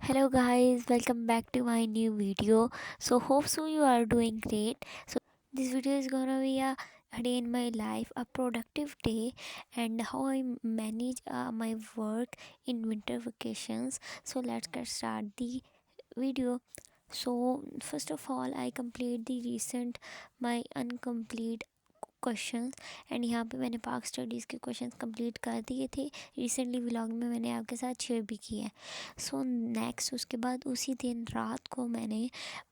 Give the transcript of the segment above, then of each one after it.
Hello guys, welcome back to my new video. So hope so you are doing great. So this video is gonna be a day in my life, a productive day, and how I manage my work in winter vacations. So let's get start the video. So first of all, I complete the recent my incomplete questions and यहाँ पे मैंने पाक studies के questions complete कर दिए थे। Recently vlog में मैंने आपके साथ शेयर भी किए हैं। सो नेक्स्ट उसके बाद उसी दिन रात को मैंने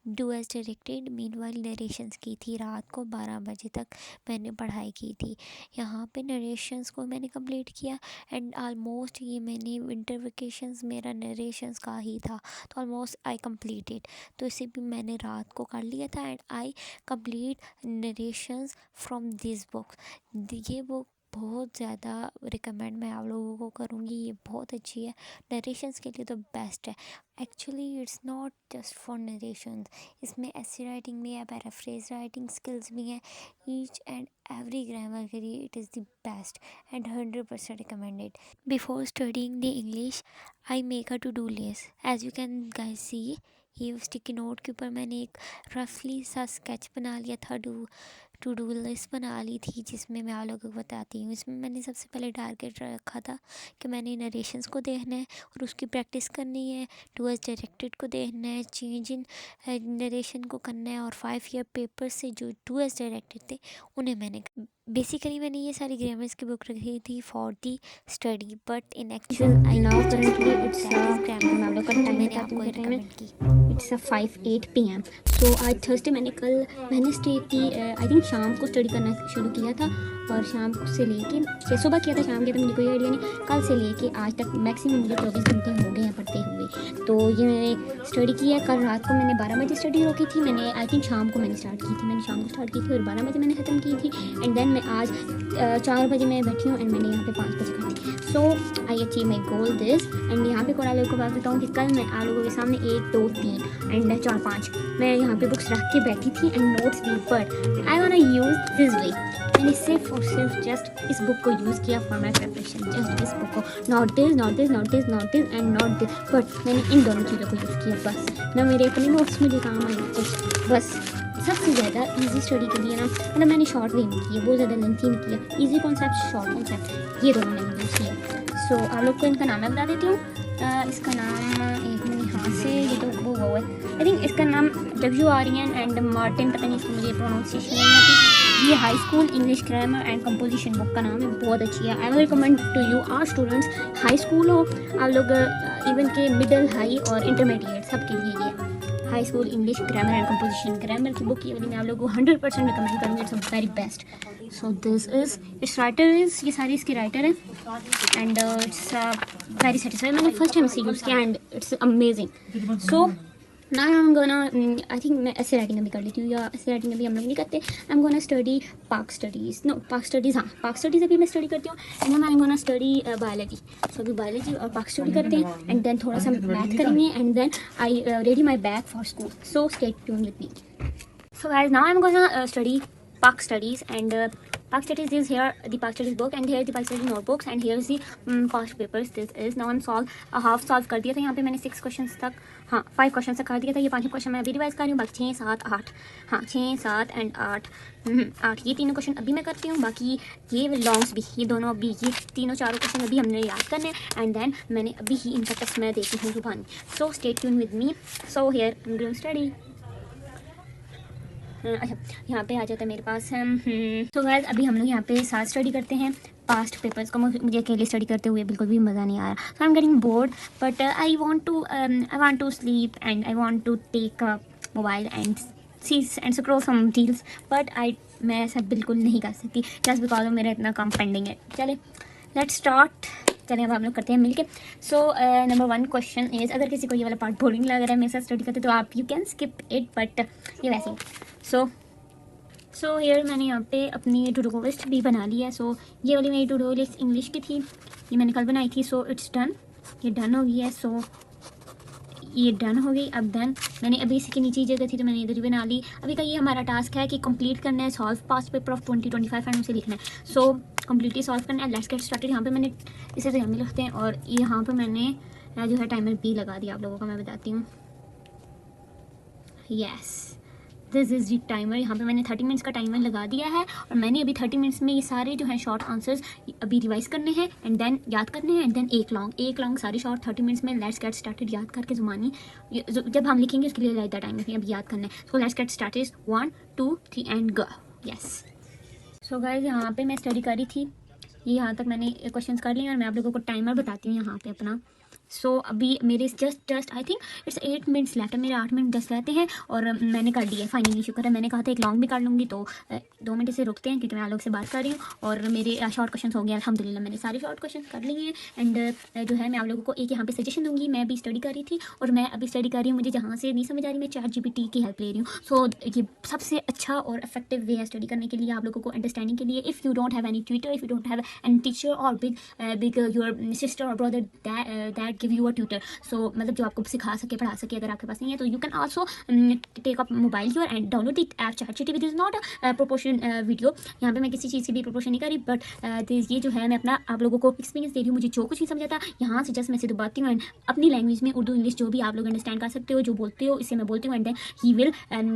do as directed meanwhile narrations की थी। रात को 12 बजे तक मैंने पढ़ाई की थी। यहाँ पे नरेशंस को मैंने कंप्लीट किया एंड ऑलमोस्ट ये मैंने विंटर वेकेशंस मेरा नरेशंस का ही था, तो ऑलमोस्ट आई कंप्लीटेड। तो इसे भी मैंने रात को कर लिया था and I complete narrations from this book. ये बुक बहुत ज़्यादा रिकमेंड मैं आप लोगों को करूँगी, ये बहुत अच्छी है, नरेशंस के लिए तो बेस्ट है। Actually it's not just for narrations, इसमें ऐसी राइटिंग भी है, पैराफ्रेज राइटिंग स्किल्स भी हैं, ईच एंड एवरी ग्रामर के लिए it is the best and 100% recommended. Before studying the English I make a to do list. As you can guys see, ये sticky note के ऊपर मैंने एक रफली सा स्केच बना लिया था, टू डू लिस्ट बना ली थी, जिसमें मैं आप लोगों को बताती हूँ। इसमें मैंने सबसे पहले टारगेट रखा था कि मैंने नरेशंस को देखना है और उसकी प्रैक्टिस करनी है, टू एज डायरेक्टेड को देखना है, चेंज इन नरेशन को करना है, और 5 ईयर पेपर से जो टू एज डायरेक्टेड थे उन्हें मैंने बेसिकली मैंने ये सारी ग्रामर्स की बुक रखी थी for the study, but in actual I Now just currently use it's that is मैं आप लोग का टाइम मैंने बताती आपको हूँ क्या टाइम है। रिकमेंड की। It's 5:08 PM। सो आज थर्सडे मैंने कल वेडनेसडे की आई थिंक शाम को स्टडी करना शुरू किया था, और शाम से लेके सुबह किया था, शाम के तो मुझे कोई आइडिया नहीं, कल से लेके आज तक मैक्सिमम मुझे 24 घंटे हो गए हैं पढ़ते हुए। तो ये मैंने स्टडी की है। कल रात को मैंने 12 बजे स्टडी रोकी थी, मैंने आई थिंक शाम को मैंने स्टार्ट की थी, मैंने शाम को स्टार्ट की थी और 12 बजे मैंने ख़त्म की थी। एंड देन मैं आज 4 बजे मैं बैठी हूँ एंड मैंने यहाँ पे 5 बजे कर दी। So I achieve my goal this. And यहाँ पे आप लोगों को बात बताऊँ कि कल मैं आप लोगों के सामने 1 2 3 एंड 4 5 मैं यहाँ पे बुक्स रख के बैठी थी एंड नोट्स भी, but I want use this way. मैंने सिर्फ और सिर्फ जस्ट इस बुक को यूज़ किया फॉर माई प्रिपरेशन, जस्ट इस बुक को, not this not this not this not this and not this, but मैंने इन दोनों चीज़ों को यूज़ किया बस। ना मेरे अपने नोट्स मुझे काम आए कुछ, बस सबसे ज़्यादा इजी स्टडी के लिए ना, मतलब मैंने शॉर्ट वे में किया, बहुत ज़्यादा लेंथी नहीं किया, इजी कॉन्सेप्ट शॉर्ट कॉन्सेप्ट ये दोनों मैंने यूज़ किया। सो आप लोग को इनका नाम मैं बता देती हूँ। इसका नाम एक मिनट यहाँ से, ये तो वो है आई थिंक इसका नाम WREN एंड मार्टिन, पता नहीं इसको मुझे प्रोनाउंसिएशन नहीं आती। ये high school English grammar and composition book का नाम है, बहुत अच्छी है। I will recommend to your students, high school हो आप लोग, इवन के मिडिल हाई और इंटरमीडिएट सब के लिए ये high school English grammar and composition grammar की बुक ये वाली मैं आप लोगों को 100% रिकमेंड करूँगी। It's very best. So this is it's writer is, ये सारी इसके राइटर हैं एंड इट्स वेरी सेटिस्फाइड। मैंने फर्स्ट टाइम इसे यूज़ किया एंड इट्स अमेजिंग। सो ना हम गोना आई थिंक मैं ऐसे राइटिंग अभी कर लेती हूँ, या ऐसे राइटिंग अभी हम लोग नहीं करते। I am gonna study Pak studies, no Pak studies, हाँ पाक स्टडीज़ अभी मैं स्टडी करती हूँ and then I am gonna study biology. So अभी बायोलॉजी और पाक स्टडी करते हैं एंड देन थोड़ा सा मैथ करेंगे and then I ready my bag for school. So stay tuned with me. So guys, now I'm gonna study Pak studies and Pak studies is here the Pak studies book and here the Pak studies notebooks and here is the past papers. This is now I'm half solve कर दिया था यहाँ पे मैंने 6 questions तक, हाँ 5 questions तक कर दिया था। ये 5 क्वेश्चन मैं अभी रिवाइज कर रही हूँ, बाकी 6 7 8, हाँ 6 7 एंड 8 8 ये तीनों क्वेश्चन अभी मैं करती हूँ। बाकी ये लॉन्ग्स भी, ये दोनों अभी, ये तीनों चारों क्वेश्चन अभी हमने याद करने एंड देन मैंने अभी ही इनका टेस्ट मैं देती हूँ सुबह। So stay tune with me. So here I am going study. अच्छा यहाँ पे आ जाता है मेरे पास। तो गाइस अभी हम लोग यहाँ पे साथ स्टडी करते हैं पास्ट पेपर्स को। मुझे अकेले स्टडी करते हुए बिल्कुल भी मज़ा नहीं आ रहा। So I am getting bored but I want to sleep and I want to take a mobile and see and scroll some reels, but मैं ऐसा बिल्कुल नहीं कर सकती जस्ट बिकॉज मेरा इतना काम पेंडिंग है। चले लेट्स स्टार्ट, चलिए अब हम लोग करते हैं मिलके। सो नंबर 1 क्वेश्चन इज, अगर किसी को ये वाला पार्ट बोरिंग लग रहा है मेरे साथ स्टडी करते तो आप you can skip it, but ये वैसे ही। सो हियर मैंने यहाँ पे अपनी टू डू लिस्ट भी बना ली है। सो ये वाली मेरी टू डू लिस्ट इंग्लिश की थी, ये मैंने कल बनाई थी। सो इट्स डन, ये डन हो गई है। सो ये डन हो गई। अब देन मैंने अभी इसके नीचे ही जगह थी तो मैंने इधर ही बना ली। अभी का ये हमारा टास्क है कि कंप्लीट करना है solve past paper of 2025 and उसे लिखना है। सो कम्प्लीटली सॉल्व करना है। Let's get started. यहाँ पे मैंने इसे तो यहाँ लिखते हैं और यहाँ पे मैंने जो है टाइमर भी लगा दिया आप लोगों का, मैं बताती हूँ। Yes, this is the timer. यहाँ पे मैंने 30 मिनट्स का टाइमर लगा दिया है और मैंने अभी 30 मिनट्स में ये सारे जो है शॉर्ट आंसर्स अभी रिवाइज करने हैं एंड देन याद करने हैं एंड देन एक लॉन्ग सारे शॉर्ट 30 मिनट्स में। Let's get started. याद करके ज़ुबानी जब हम लिखेंगे उसके लिए लाइक द टाइम अभी याद करना है। So let's get started. 1 2 3 and go. Yes. So guys यहाँ पे मैं स्टडी कर रही थी, ये यहाँ तक मैंने क्वेश्चंस कर लिए और मैं आप लोगों को टाइमर बताती हूँ यहाँ पे अपना। सो अभी मेरे just I think it's 8 minutes left है, मेरे 8 मिनट 10 रहते हैं और मैंने कर दिया फाइनली, शुक्र है। मैंने कहा था एक लॉन्ग भी कर लूँगी, तो 2 मिनट से रुकते हैं क्योंकि मैं आप लोग से बात कर रही हूँ और मेरे शॉर्ट क्वेश्चन हो गए अल्हम्दुलिल्लाह। मैंने सारे शॉर्ट क्वेश्चन कर लिए हैं एंड जो है मैं आप लोगों को एक यहाँ पे सजेशन दूँगी। मैं अभी स्टडी कर रही थी और मैं अभी स्टडी कर रही हूँ, मुझे जहाँ से नहीं समझ आ रही मैं ChatGPT की हेल्प ले रही हूँ। सो ये सबसे अच्छा और इफेक्टिव वे है स्टडी करने के लिए, आप लोगों को अंडरस्टैंडिंग के लिए। If you don't have any tutor, if you don't have any teacher और बिग योर सिस्टर और brother that give you a tutor, so मतलब जो आपको सिखा सके पढ़ा सके, अगर आपके पास नहीं है तो you can also take up mobile your and download it app ChatGPT। This is not a proportion video, यहाँ पे मैं किसी चीज़ की भी प्रोपोर्शन नहीं कर रही, बट ये जो है मैं अपना आप लोगों को एक्सपीरियंस दे रही हूँ। मुझे जो कुछ नहीं समझ आता यहाँ से जस्ट मैं सिर्फ बाती हूँ एंड अपनी लैंग्वेज में उर्दू इंग्लिश जो भी आप लोग अंडरस्टैंड कर सकते हो, जो बोलते हो इससे मैं बोलती हूँ and then he will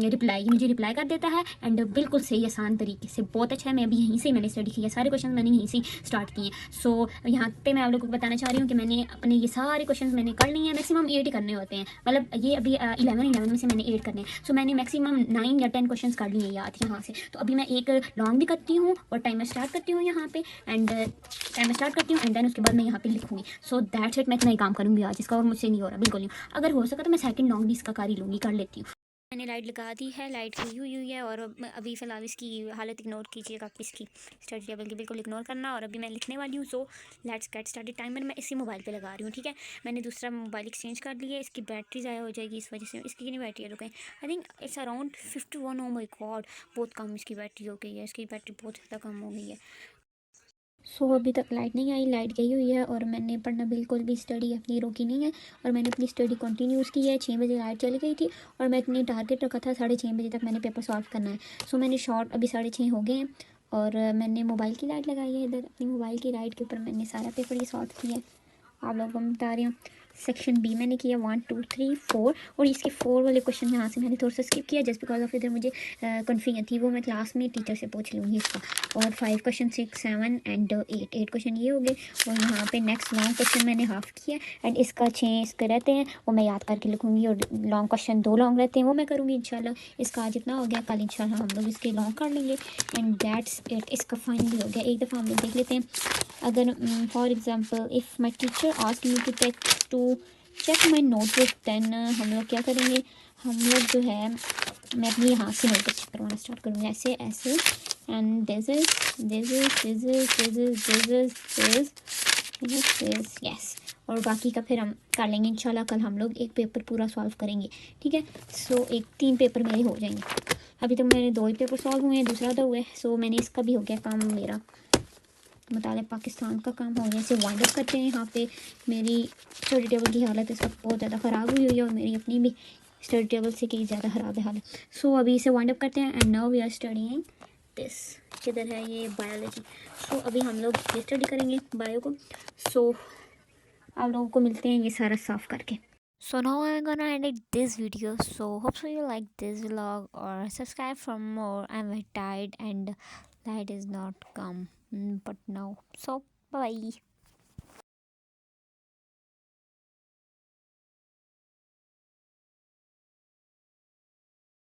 reply, मुझे रिप्लाई कर देता है एंड बिल्कुल सही आसान तरीके से, बहुत अच्छा है। मैं अभी यहीं से मैंने स्टडी किया, सारे क्वेश्चन मैंने यहीं से स्टार्ट किए। सो यहाँ पे मैं आप लोगों को बताना चाह रही हूँ कि मैंने अपने ये सारे क्वेश्चन मैंने कर लिए हैं। मैक्सिमम 8 ही करने होते हैं, मतलब ये अभी 11 में से मैंने 8 करने हैं। सो मैंने मैक्सिमम 9 या 10 क्वेश्चन कर लिए हैं याद यहाँ से। तो अभी मैं एक लॉन्ग भी करती हूँ और टाइमर स्टार्ट करती हूँ यहाँ पे एंड टाइमर स्टार्ट करती हूँ एंड देन उसके बाद मैं यहाँ पे लिखूँगी। So that's it. मैं इतना ही काम करूँगी आज, इसका और मुझसे नहीं हो रहा बिल्कुल नहीं। अगर हो सका तो मैं सेकंड लॉन्ग भी इसका कर ही लूँगी, कर लेती हूँ। मैंने लाइट लगा दी है, लाइट गई हुई है और अभी फ़िलहाल इसकी हालत इग्नोर कीजिएगा, इसकी स्टडी टेबल की बिल्कुल इग्नोर करना। और अभी मैं लिखने वाली हूँ। So let's get started. Timer मैं इसी मोबाइल पे लगा रही हूँ, ठीक है। मैंने दूसरा मोबाइल एक्सचेंज कर लिया है, इसकी बैटरी ज़ाया हो जाएगी इस वजह से। इसकी कितनी बैटरी है रुकें, I think it's around 51। Oh my god, बहुत कम इसकी बैटरी हो गई है, इसकी बैटरी बहुत ज़्यादा कम हो गई है। सो अभी तक लाइट नहीं आई, लाइट गई हुई है और मैंने पढ़ना बिल्कुल भी स्टडी अपनी रोकी नहीं है और मैंने अपनी स्टडी कंटिन्यूस की है। 6 बजे लाइट चली गई थी और मैं इतनी टारगेट रखा था 6:30 बजे तक मैंने पेपर सॉल्व करना है। सो मैंने शॉर्ट अभी 6:30 हो गए हैं और मैंने मोबाइल की लाइट लगाई है इधर, अपनी मोबाइल की लाइट के ऊपर मैंने सारा पेपर ये सॉल्व किया है। आप लोगों को मैं बता रही हूँ। सेक्शन बी मैंने किया 1 2 3 4 और इसके 4 वाले क्वेश्चन यहाँ से मैंने थोड़ा सा स्किप किया जस्ट बिकॉज ऑफ इधर मुझे कन्फ्यूजन थी, वो मैं क्लास में टीचर से पूछ लूँगी इसका। और 5 क्वेश्चन 6 7 एंड 8 क्वेश्चन ये हो गए और यहाँ पे नेक्स्ट लॉन्ग क्वेश्चन मैंने हाफ किया एंड इसका 6 इसके रहते हैं वो मैं याद करके लिखूँगी और लॉन्ग क्वेश्चन 2 लॉन्ग रहते हैं वो मैं करूँगी इंशाल्लाह। इसका आज इतना हो गया, कल इंशाल्लाह हम लोग इसके लॉन्ग कर लेंगे एंड दैट्स इट। इसका फाइनली हो गया। एक दफ़ा हम लोग देख लेते हैं, अगर for example if my teacher ask me to check my notebook then हम लोग क्या करेंगे, हम लोग जो है मैं अपनी यहाँ से नोटबुक चेक करवाना स्टार्ट करूँगी ऐसे ऐसे एंड दिस इज यस। और बाकी का फिर हम कर लेंगे इंशाल्लाह। कल हम लोग एक पेपर पूरा सॉल्व करेंगे, ठीक है। सो 3 पेपर मेरे हो जाएंगे। अभी तक मेरे 2 ही पेपर सॉल्व हुए हैं, दूसरा तो हुआ है। सो मैंने इसका भी हो गया काम, मेरा मुताले पाकिस्तान का काम हो गया। इसे वाइंड अप करते हैं। यहाँ पे मेरी स्टडी टेबल की हालत इस वक्त बहुत ज़्यादा ख़राब हुई है और मेरी अपनी भी स्टडी टेबल से कई ज़्यादा ख़राब है हालत। सो अभी इसे वाइंड अप करते हैं and now we are studying this. किधर है ये बायोलॉजी। सो अभी हम लोग ये स्टडी करेंगे बायो को। सो आप लोगों को मिलते हैं ये सारा साफ़ करके। So now I'm gonna edit this video. So hopefully you like this vlog or subscribe for more. I'm very tired and light is not come, but now. So bye.